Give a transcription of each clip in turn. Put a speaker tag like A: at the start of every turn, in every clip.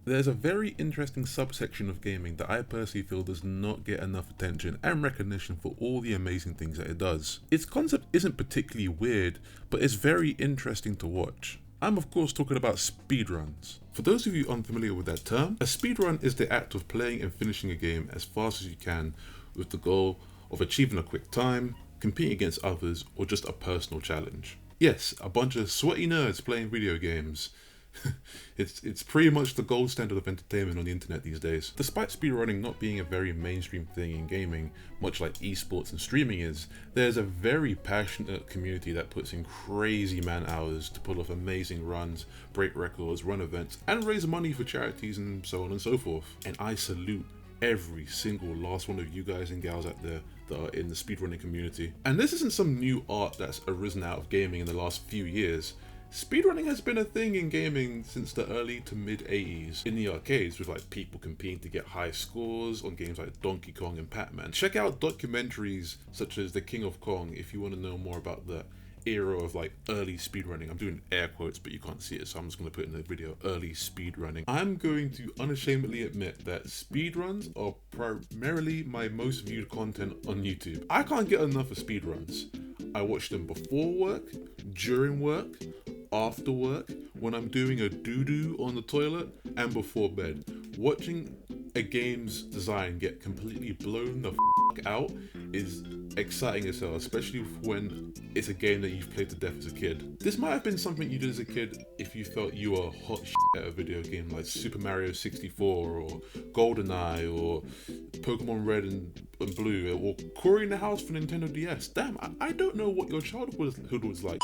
A: There's a very interesting subsection of gaming that I personally feel does not get enough attention and recognition for all the amazing things that it does. Its concept isn't particularly weird, but it's very interesting to watch. I'm of course talking about speedruns. For those of you unfamiliar with that term, a speedrun is the act of playing and finishing a game as fast as you can with the goal of achieving a quick time, competing against others, or just a personal challenge. Yes, a bunch of sweaty nerds playing video games. It's pretty much the gold standard of entertainment on the internet these days. Despite speedrunning not being a very mainstream thing in gaming, much like esports and streaming is, there's a very passionate community that puts in crazy man hours to pull off amazing runs, break records, run events, and raise money for charities and so on and so forth. And I salute every single last one of you guys and gals out there that are in the speedrunning community. And this isn't some new art that's arisen out of gaming in the last few years. Speedrunning has been a thing in gaming since the early to mid 80s in the arcades, with like people competing to get high scores on games like Donkey Kong and Pac-Man. Check out documentaries such as The King of Kong if you want to know more about the era of like early speedrunning. I'm doing air quotes but you can't see it, so I'm just going to put in the video early speedrunning. I'm going to unashamedly admit that speedruns are primarily my most viewed content on YouTube. I can't get enough of speedruns. I watch them before work, during work, after work, when I'm doing a doo-doo on the toilet, and before bed. Watching a game's design get completely blown the f*** out is exciting as hell, especially when it's a game that you've played to death as a kid. This might have been something you did as a kid if you felt you were hot shit at a video game like Super Mario 64 or GoldenEye or Pokemon Red and Blue or Cory in the House for Nintendo DS. Damn, I don't know what your childhood was like.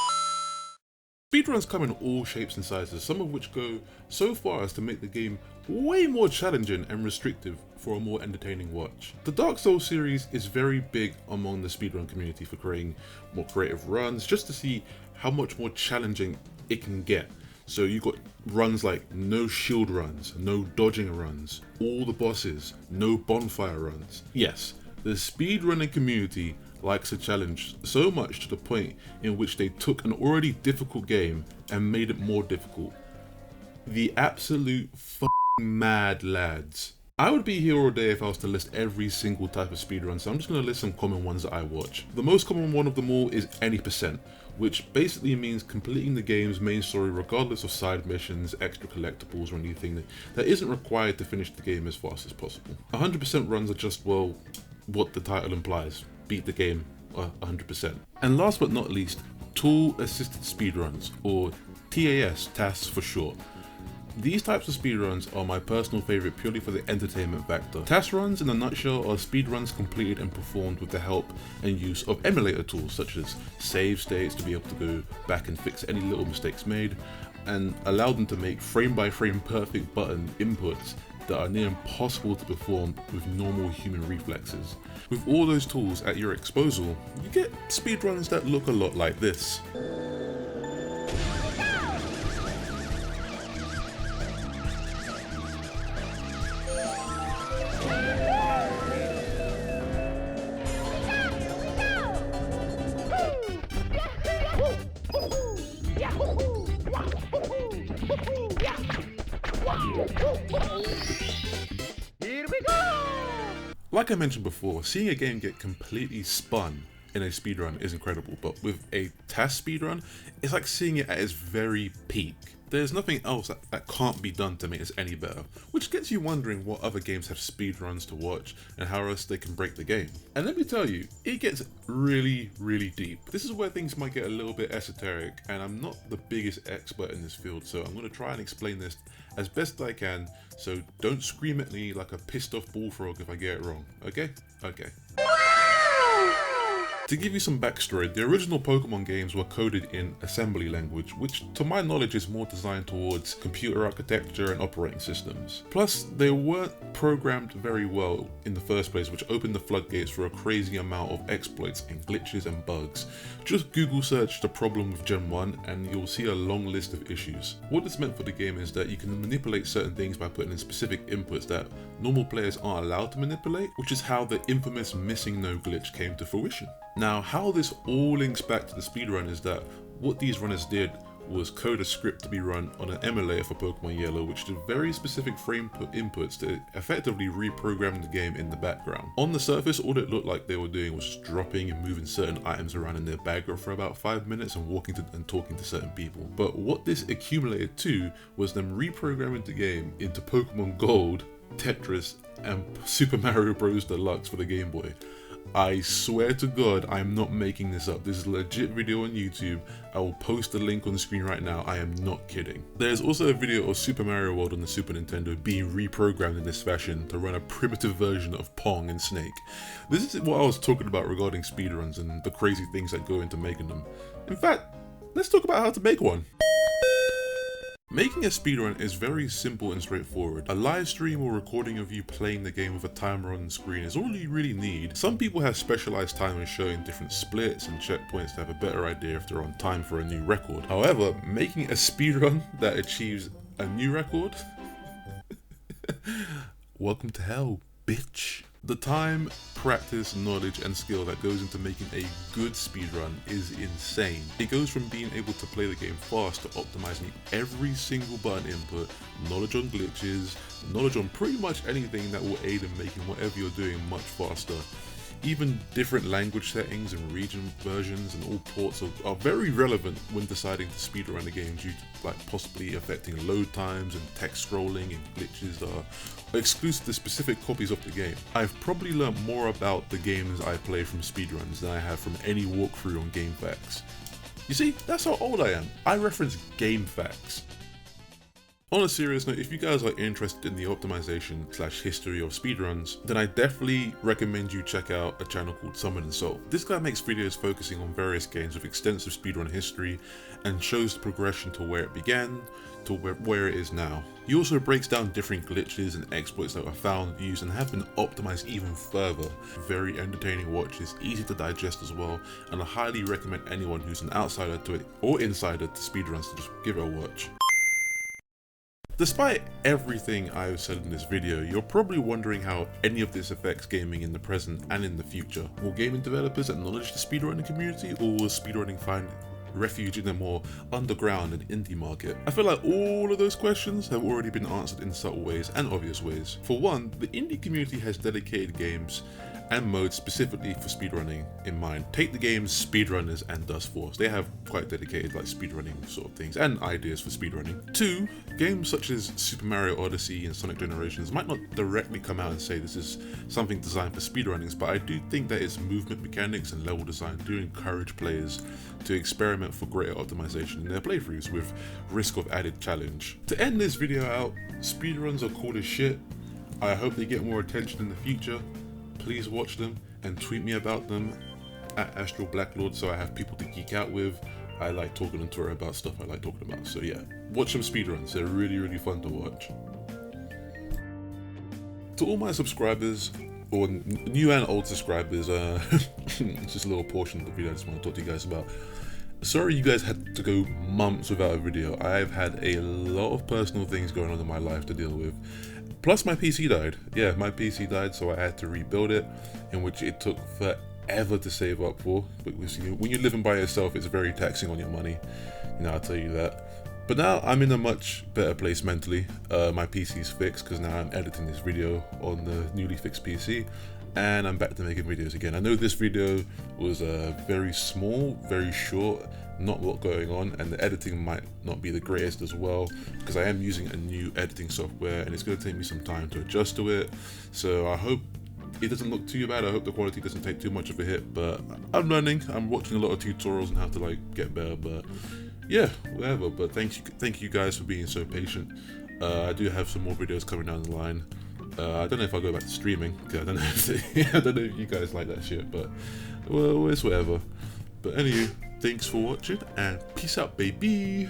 A: Speedruns come in all shapes and sizes, some of which go so far as to make the game way more challenging and restrictive for a more entertaining watch. The Dark Souls series is very big among the speedrun community for creating more creative runs, just to see how much more challenging it can get. So you got runs like no shield runs, no dodging runs, all the bosses, no bonfire runs. Yes, the speedrunning community likes a challenge so much to the point in which they took an already difficult game and made it more difficult. The absolute mad lads. I would be here all day if I was to list every single type of speedrun, so I'm just going to list some common ones that I watch. The most common one of them all is any percent, which basically means completing the game's main story regardless of side missions, extra collectibles, or anything that isn't required to finish the game as fast as possible. 100% runs are just, well, what the title implies. Beat the game 100%. And last but not least, tool assisted speedruns, or TAS, tasks for short. These types of speedruns are my personal favourite purely for the entertainment factor. Task runs in a nutshell are speedruns completed and performed with the help and use of emulator tools such as save states to be able to go back and fix any little mistakes made, and allow them to make frame by frame perfect button inputs that are near impossible to perform with normal human reflexes. With all those tools at your disposal, you get speedruns that look a lot like this.
B: Here we go!
A: Like I mentioned before, seeing a game get completely spun in a speedrun is incredible, but with a task speedrun, it's like seeing it at its very peak. There's nothing else that can't be done to make this any better, which gets you wondering what other games have speedruns to watch and how else they can break the game. And let me tell you, it gets really, really deep. This is where things might get a little bit esoteric, and I'm not the biggest expert in this field, so I'm going to try and explain this as best I can, so don't scream at me like a pissed off bullfrog if I get it wrong, okay? Okay. To give you some backstory, the original Pokemon games were coded in assembly language, which to my knowledge is more designed towards computer architecture and operating systems. Plus, they weren't programmed very well in the first place, which opened the floodgates for a crazy amount of exploits and glitches and bugs. Just Google search the problem with Gen 1 and you'll see a long list of issues. What this meant for the game is that you can manipulate certain things by putting in specific inputs that normal players aren't allowed to manipulate, which is how the infamous missing no glitch came to fruition. Now, how this all links back to the speedrun is that what these runners did was code a script to be run on an emulator for Pokemon Yellow, which did very specific frame inputs to effectively reprogram the game in the background. On the surface, all it looked like they were doing was just dropping and moving certain items around in their bag for about 5 minutes and walking to and talking to certain people. But what this accumulated to was them reprogramming the game into Pokemon Gold, Tetris, and Super Mario Bros. Deluxe for the Game Boy. I swear to God, I'm not making this up. This is a legit video on YouTube. I will post the link on the screen right now. I am not kidding. There's also a video of Super Mario World on the Super Nintendo being reprogrammed in this fashion to run a primitive version of Pong and Snake. This is what I was talking about regarding speedruns and the crazy things that go into making them. In fact, let's talk about how to make one. Making a speedrun is very simple and straightforward. A live stream or recording of you playing the game with a timer on the screen is all you really need. Some people have specialized timers showing different splits and checkpoints to have a better idea if they're on time for a new record. However, making a speedrun that achieves a new record? Welcome to hell, bitch. The time, practice, knowledge, and skill that goes into making a good speedrun is insane. It goes from being able to play the game fast to optimizing every single button input, knowledge on glitches, knowledge on pretty much anything that will aid in making whatever you're doing much faster. Even different language settings and region versions and all ports are very relevant when deciding to speedrun a game due to possibly affecting load times and text scrolling and glitches that are exclusive to specific copies of the game. I've probably learned more about the games I play from speedruns than I have from any walkthrough on GameFAQs. You see, that's how old I am. I reference GameFAQs. On a serious note, if you guys are interested in the optimization / history of speedruns, then I definitely recommend you check out a channel called Summon and Solve. This guy makes videos focusing on various games with extensive speedrun history and shows the progression to where it began to where it is now. He also breaks down different glitches and exploits that were found, used, and have been optimized even further. Very entertaining watch, is easy to digest as well, and I highly recommend anyone who's an outsider to it or insider to speedruns to just give it a watch. Despite everything I've said in this video, you're probably wondering how any of this affects gaming in the present and in the future. Will gaming developers acknowledge the speedrunning community, or will speedrunning find refuge in a more underground and indie market? I feel like all of those questions have already been answered in subtle ways and obvious ways. For one, the indie community has dedicated games and modes specifically for speedrunning in mind. Take the games Speedrunners and Dustforce. They have quite dedicated speedrunning sort of things and ideas for speedrunning. 2, games such as Super Mario Odyssey and Sonic Generations might not directly come out and say this is something designed for speedrunnings, but I do think that its movement mechanics and level design do encourage players to experiment for greater optimization in their playthroughs with risk of added challenge. To end this video out, speedruns are cool as shit. I hope they get more attention in the future. Please watch them and tweet me about them at astralblacklord so I have people to geek out with. I like talking on Twitter about stuff I like talking about, so yeah, watch some speedruns, they're really fun to watch. To all my subscribers, or new and old subscribers, it's just a little portion of the video I just want to talk to you guys about. Sorry you guys had to go months without a video. I've had a lot of personal things going on in my life to deal with. Plus my PC died. Yeah, my PC died, so I had to rebuild it, in which it took forever to save up for. But when you're living by yourself, it's very taxing on your money. I'll tell you that. But now I'm in a much better place mentally. My PC's fixed because now I'm editing this video on the newly fixed PC, and I'm back to making videos again. I know this video was very small, very short, not a lot going on, and the editing might not be the greatest as well because I am using a new editing software and it's going to take me some time to adjust to it. So I hope it doesn't look too bad. I hope the quality doesn't take too much of a hit, but I'm learning. I'm watching a lot of tutorials on how to get better, but yeah, whatever. But thank you guys for being so patient. I do have some more videos coming down the line. I don't know if I'll go back to streaming because I don't know if you guys like that shit, but well, it's whatever. But anyway, thanks for watching and peace out, baby.